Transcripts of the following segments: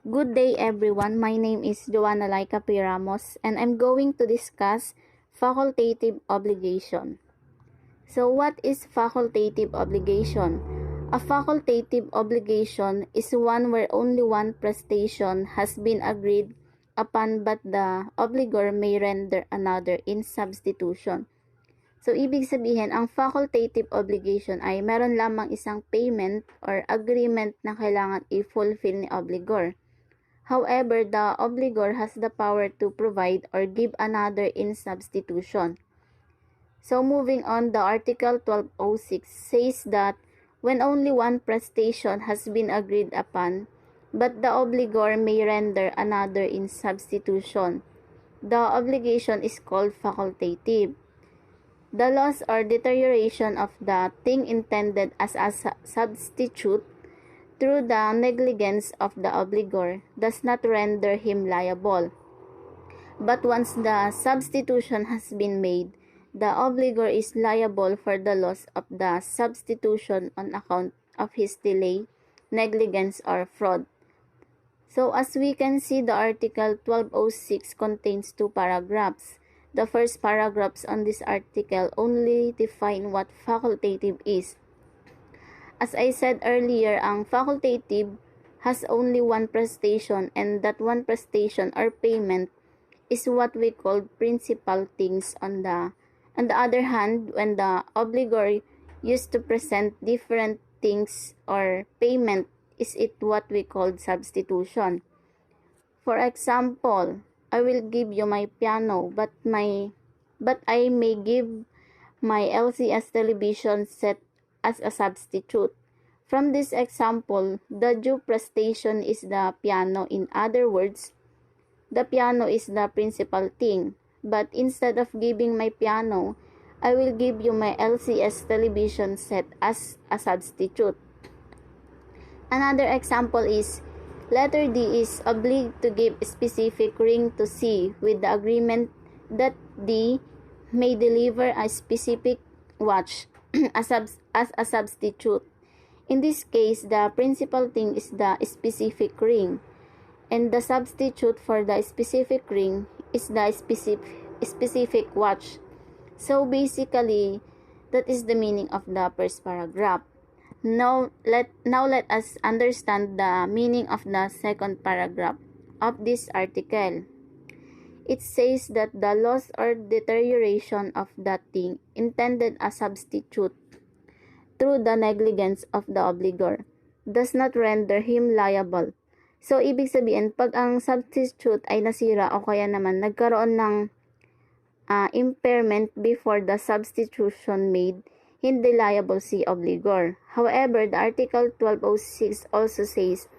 Good day everyone, my name is Joanna Laika P. Ramos and I'm going to discuss facultative obligation. So what is facultative obligation? A facultative obligation is one where only one prestation has been agreed upon but the obligor may render another in substitution. So, ibig sabihin, ang facultative obligation ay meron lamang isang payment or agreement na kailangan i-fulfill ni obligor. However, the obligor has the power to provide or give another in substitution. So, moving on, the Article 1206 says that when only one prestation has been agreed upon, but the obligor may render another in substitution, the obligation is called facultative. The loss or deterioration of the thing intended as a substitute through the negligence of the obligor does not render him liable. But once the substitution has been made, the obligor is liable for the loss of the substitution on account of his delay, negligence, or fraud. So as we can see, the Article 1206 contains two paragraphs. The first paragraphs on this article only define what facultative is. As I said earlier, ang facultative has only one prestation and that one prestation or payment is what we call principal things on the other hand, when the obligor used to present different things or payment, is it what we call substitution. For example, I will give you my piano, but I may give my LCS television set as a substitute. From this example, the due prestation is the piano. In other words, the piano is the principal thing. But instead of giving my piano, I will give you my LCS television set as a substitute. Another example is letter D is obliged to give specific ring to C with the agreement that D may deliver a specific watch as a substitute. In this case, the principal thing is the specific ring, and the substitute for the specific ring is the specific watch. So basically, that is the meaning of the first paragraph. Now let us understand the meaning of the second paragraph of this article. It says that the loss or deterioration of that thing intended as substitute through the negligence of the obligor does not render him liable. So, ibig sabihin, pag ang substitute ay nasira o kaya naman nagkaroon ng impairment before the substitution made, hindi liable si obligor. However, the Article 1206 also says,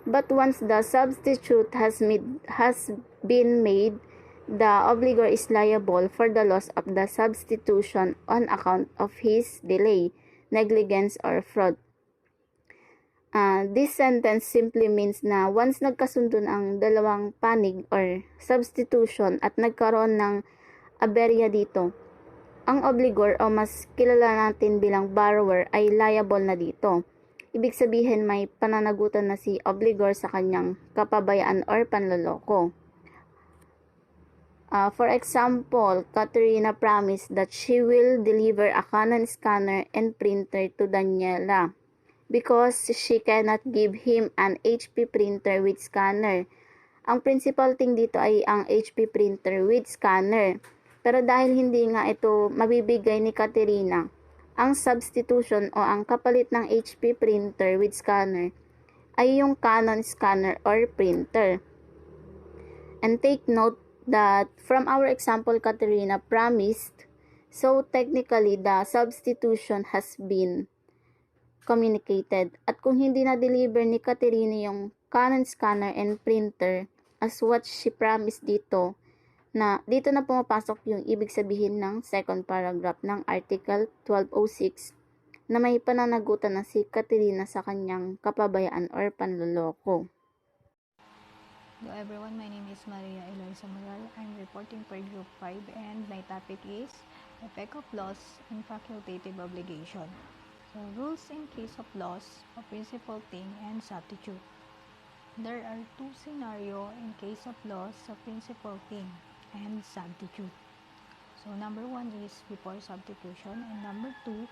but once the substitute has been made, the obligor is liable for the loss of the substitution on account of his delay, negligence, or fraud. This sentence simply means na once nagkasundo ang dalawang panig or substitution at nagkaroon ng aberya dito, ang obligor o mas kilala natin bilang borrower ay liable na dito. Ibig sabihin may pananagutan na si obligor sa kanyang kapabayaan or panloloko. For example, Katerina promised that she will deliver a Canon scanner and printer to Daniela because she cannot give him an HP printer with scanner. Ang principal thing dito ay ang HP printer with scanner. Pero dahil hindi nga ito mabibigay ni Katerina, ang substitution o ang kapalit ng HP printer with scanner ay yung Canon scanner or printer. And take note that from our example, Katerina promised, so technically the substitution has been communicated. At kung hindi na-deliver ni Katerina yung Canon scanner and printer as what she promised dito na pumapasok yung ibig sabihin ng second paragraph ng Article 1206 na may pananagutan na si Katerina sa kanyang kapabayaan or panloloko. Hello everyone, my name is Maria Eloisa Moral. I'm reporting for Group 5 and my topic is effect of loss and facultative obligation. So, rules in case of loss of principal thing and substitute. there are two scenarios in case of loss of principal thing and substitute. So number one is before substitution, and number two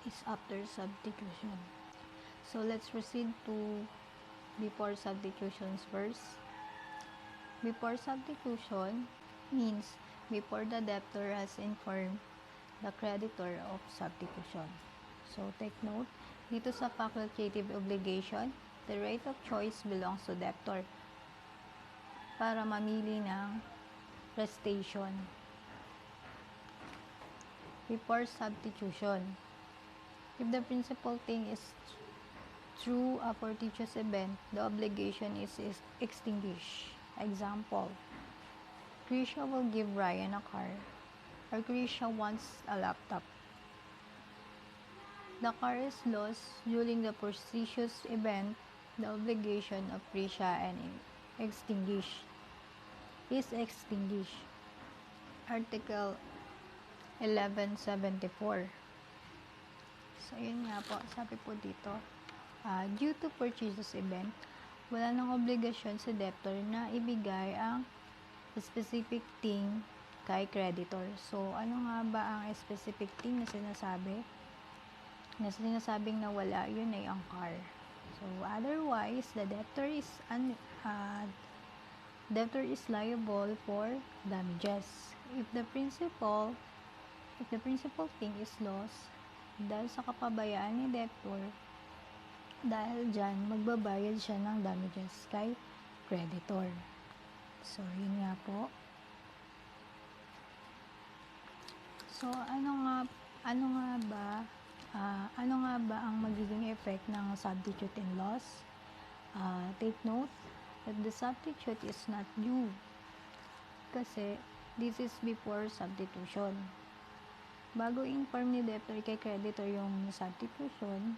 is after substitution. So let's proceed to before substitutions first. Before substitution means before the debtor has informed the creditor of substitution. So take note, dito sa facultative obligation, the right of choice belongs to debtor para mamili ng prestation. Before substitution, if the principal thing is through a fortuitous event, the obligation is extinguished. Example, Grisha will give Ryan a car, or Grisha wants a laptop. The car is lost during the fortuitous event, the obligation of Grisha is extinguished. Article 1174. So, yun nga po, sabi po dito, due to fortuitous event, wala nang obligasyon sa debtor na ibigay ang specific thing kay creditor. So, ano nga ba ang specific thing na sinasabi? Na sinasabing nawala, yun ay ang car. So, otherwise, the debtor is liable for damages. If the principal thing is lost, dahil sa kapabayaan ni debtor, dahil dyan, magbabayad siya ng damages kay creditor. So, yun nga po. So, ano nga ba ang magiging effect ng substitute and loss? Take note that the substitute is not due kasi this is before substitution. Bago inform ni debtor kay creditor yung substitution,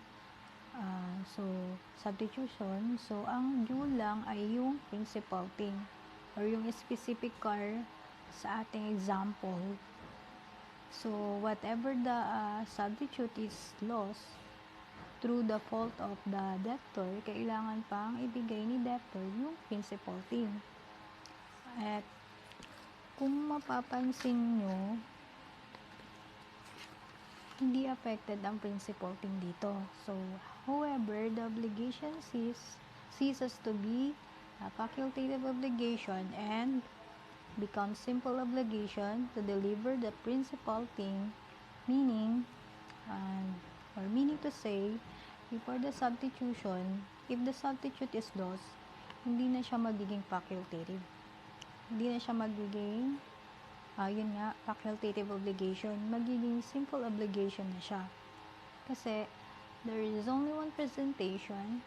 so ang due lang ay yung principal thing or yung specific car sa ating example. So, whatever the substitute is lost through the fault of the debtor, kailangan pang ibigay ni debtor yung principal thing. At kung mapapansin nyo, hindi affected ang principal thing dito. So, however, the obligation ceases to be a facultative obligation and becomes simple obligation to deliver the principal thing, meaning to say, before the substitution, if the substitute is lost, hindi na siya magiging facultative. Hindi na siya magiging facultative obligation, magiging simple obligation na siya. Kasi there is only one presentation,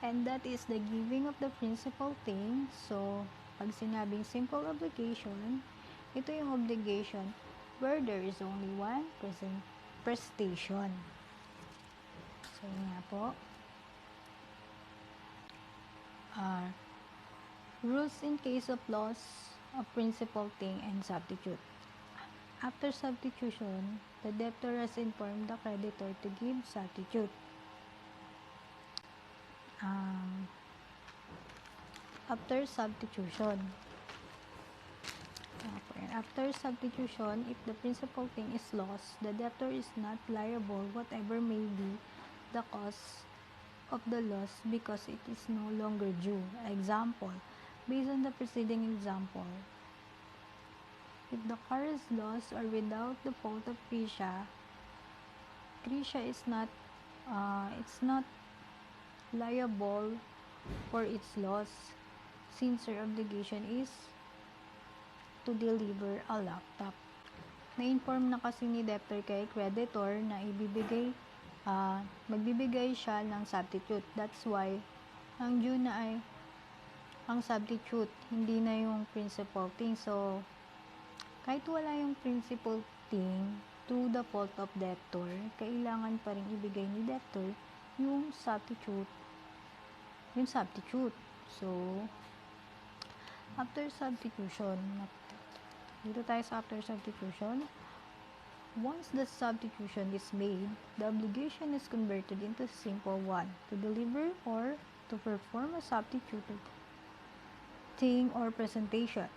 and that is the giving of the principal thing. So, pag sinabing simple obligation, ito yung obligation where there is only one prestation. So, yun nga po. Rules in case of loss of principal thing and substitute. After substitution, the debtor has informed the creditor to give substitute. After substitution, if the principal thing is lost, the debtor is not liable whatever may be the cause of the loss because it is no longer due. Example, based on the preceding example, if the car is lost or without the fault of Grisha is not liable for its loss since her obligation is to deliver a laptop. Na-inform na kasi ni debtor kay creditor na magbibigay siya ng substitute. That's why ang due na ay ang substitute, hindi na yung principal thing. So, kahit wala yung principal thing through the fault of debtor, kailangan pa rin ibigay ni debtor yung substitute. So, after substitution, dito tayo sa after substitution. Once the substitution is made, the obligation is converted into a simple one to deliver or to perform a substituted thing or presentation.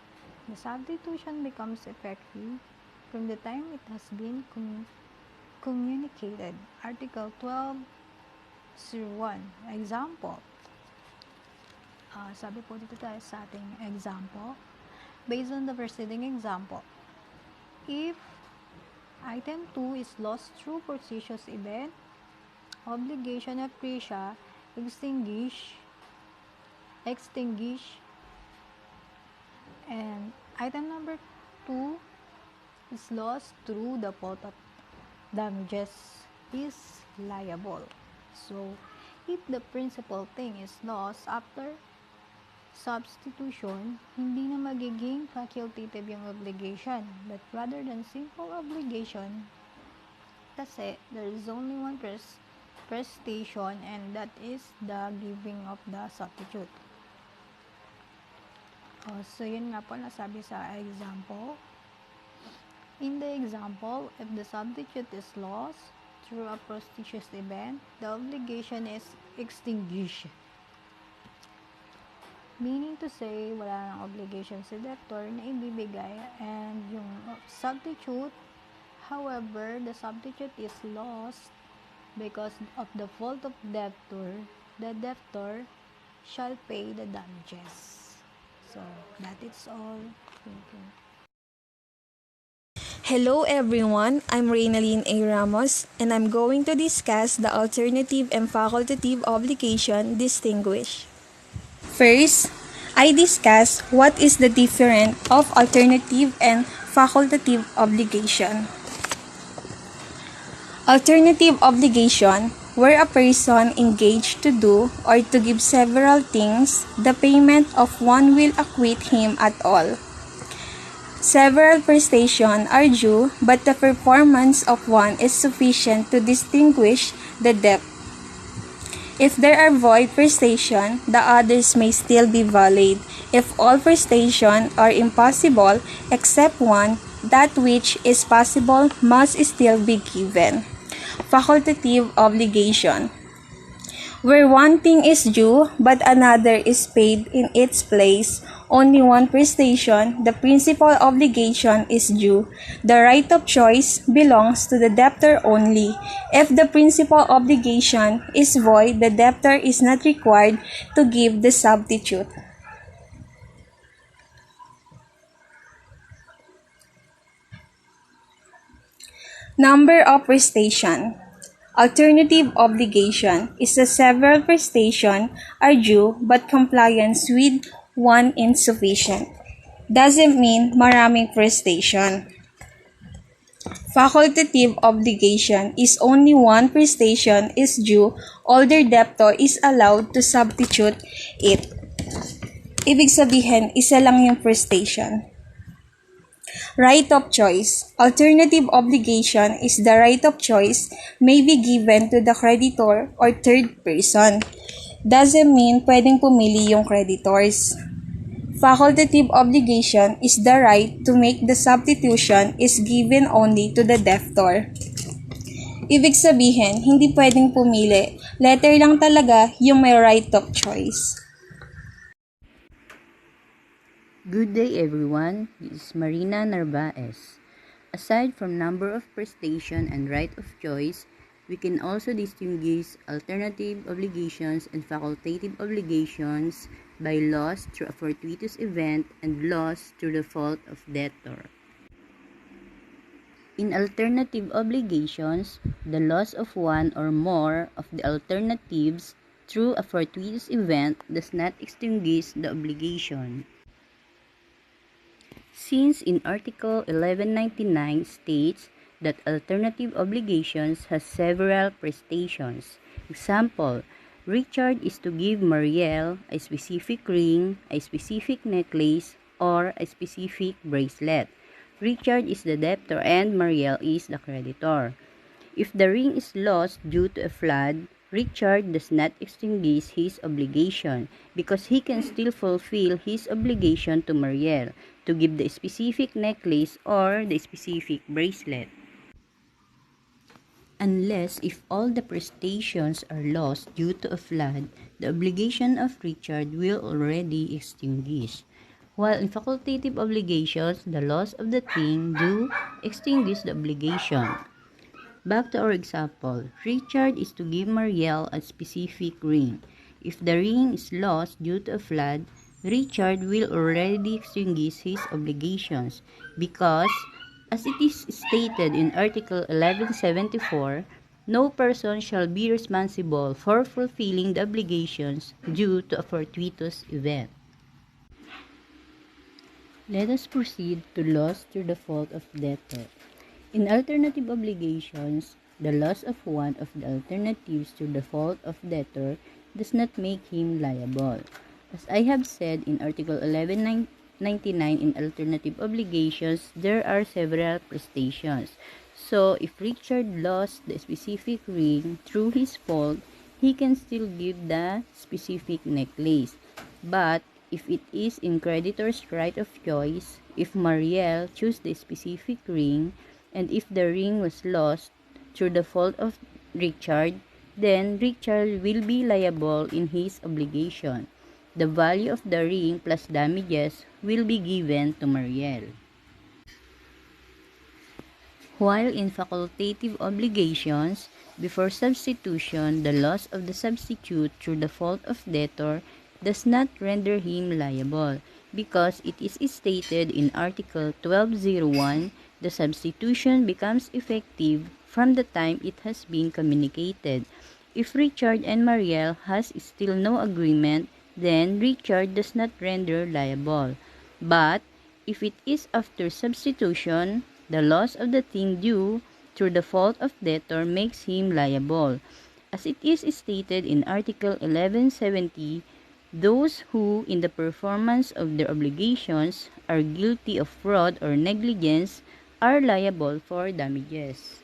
The substitution becomes effective from the time it has been communicated. Article 12.01. Example. Sabi po dito tayo sa ating example. Based on the preceding example, if item 2 is lost through fortuitous event, obligation of Prisha extinguish, and item number 2 is lost through the fault of damages is liable. So, if the principal thing is lost after substitution, hindi na magiging facultative yung obligation, but rather than simple obligation, kasi there is only one prestation, and that is the giving of the substitute. So, yun nga po nasabi sa example. In the example, if the substitute is lost through a fortuitous event, the obligation is extinguished. Meaning to say, wala nang obligation si debtor na ibibigay, and yung substitute, however, the substitute is lost because of the fault of debtor, the debtor shall pay the damages. So, that is all. Thank you. Hello everyone, I'm Reynalyn A. Ramos, and I'm going to discuss the alternative and facultative obligation distinguished. First, I discuss what is the difference of alternative and facultative obligation. Alternative obligation, where a person engaged to do or to give several things, the payment of one will acquit him at all. Several prestations are due, but the performance of one is sufficient to distinguish the debt. If there are void prestations, the others may still be valid. If all prestations are impossible except one, that which is possible must still be given. Facultative obligation, where one thing is due but another is paid in its place, only one prestation, the principal obligation is due. The right of choice belongs to the debtor only. If the principal obligation is void, the debtor is not required to give the substitute. Number of prestation. Alternative obligation is a several prestation are due but compliance with one insufficient. Doesn't mean maraming prestation. Facultative obligation is only one prestation is due, older debtor is allowed to substitute it. Ibig sabihin, isa lang yung prestation. Right of choice. Alternative obligation is the right of choice may be given to the creditor or third person. Doesn't mean pwedeng pumili yung creditors. Facultative obligation is the right to make the substitution is given only to the debtor. Ibig sabihin, hindi pwedeng pumili. Letter lang talaga yung may right of choice. Good day everyone, this is Marina Narvaez. Aside from number of prestation and right of choice, we can also distinguish alternative obligations and facultative obligations by loss through a fortuitous event and loss through the fault of debtor. In alternative obligations, the loss of one or more of the alternatives through a fortuitous event does not extinguish the obligation. Since in Article 1199 states that alternative obligations has several prestations. Example, Richard is to give Marielle a specific ring, a specific necklace, or a specific bracelet. Richard is the debtor and Marielle is the creditor. If the ring is lost due to a flood, Richard does not extinguish his obligation because he can still fulfill his obligation to Marielle to give the specific necklace or the specific bracelet. unless if all the prestations are lost due to a flood, the obligation of Richard will already extinguish. While in facultative obligations, the loss of the thing do extinguish the obligation. Back to our example, Richard is to give Marielle a specific ring. If the ring is lost due to a flood, Richard will already extinguish his obligations because, as it is stated in Article 1174, no person shall be responsible for fulfilling the obligations due to a fortuitous event. Let us proceed to loss through the fault of debtor. In alternative obligations, the loss of one of the alternatives through the fault of debtor does not make him liable. As I have said in Article 1199 in alternative obligations, there are several prestations. So, if Richard lost the specific ring through his fault, he can still give the specific necklace. But, if it is in creditor's right of choice, if Marielle choose the specific ring, and if the ring was lost through the fault of Richard, then Richard will be liable in his obligation. The value of the ring plus damages will be given to Marielle. While in facultative obligations, before substitution, the loss of the substitute through the fault of debtor does not render him liable, because it is stated in Article 1201, the substitution becomes effective from the time it has been communicated. If Richard and Marielle has still no agreement, then Richard does not render liable. But if it is after substitution, the loss of the thing due through the fault of debtor makes him liable. As it is stated in Article 1170, those who, in the performance of their obligations, are guilty of fraud or negligence are liable for damages.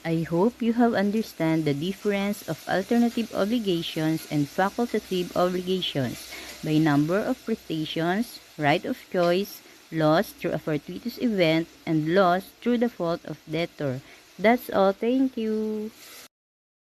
I hope you have understand the difference of alternative obligations and facultative obligations by number of prestations, right of choice, loss through a fortuitous event, and loss through the fault of debtor. That's all. Thank you.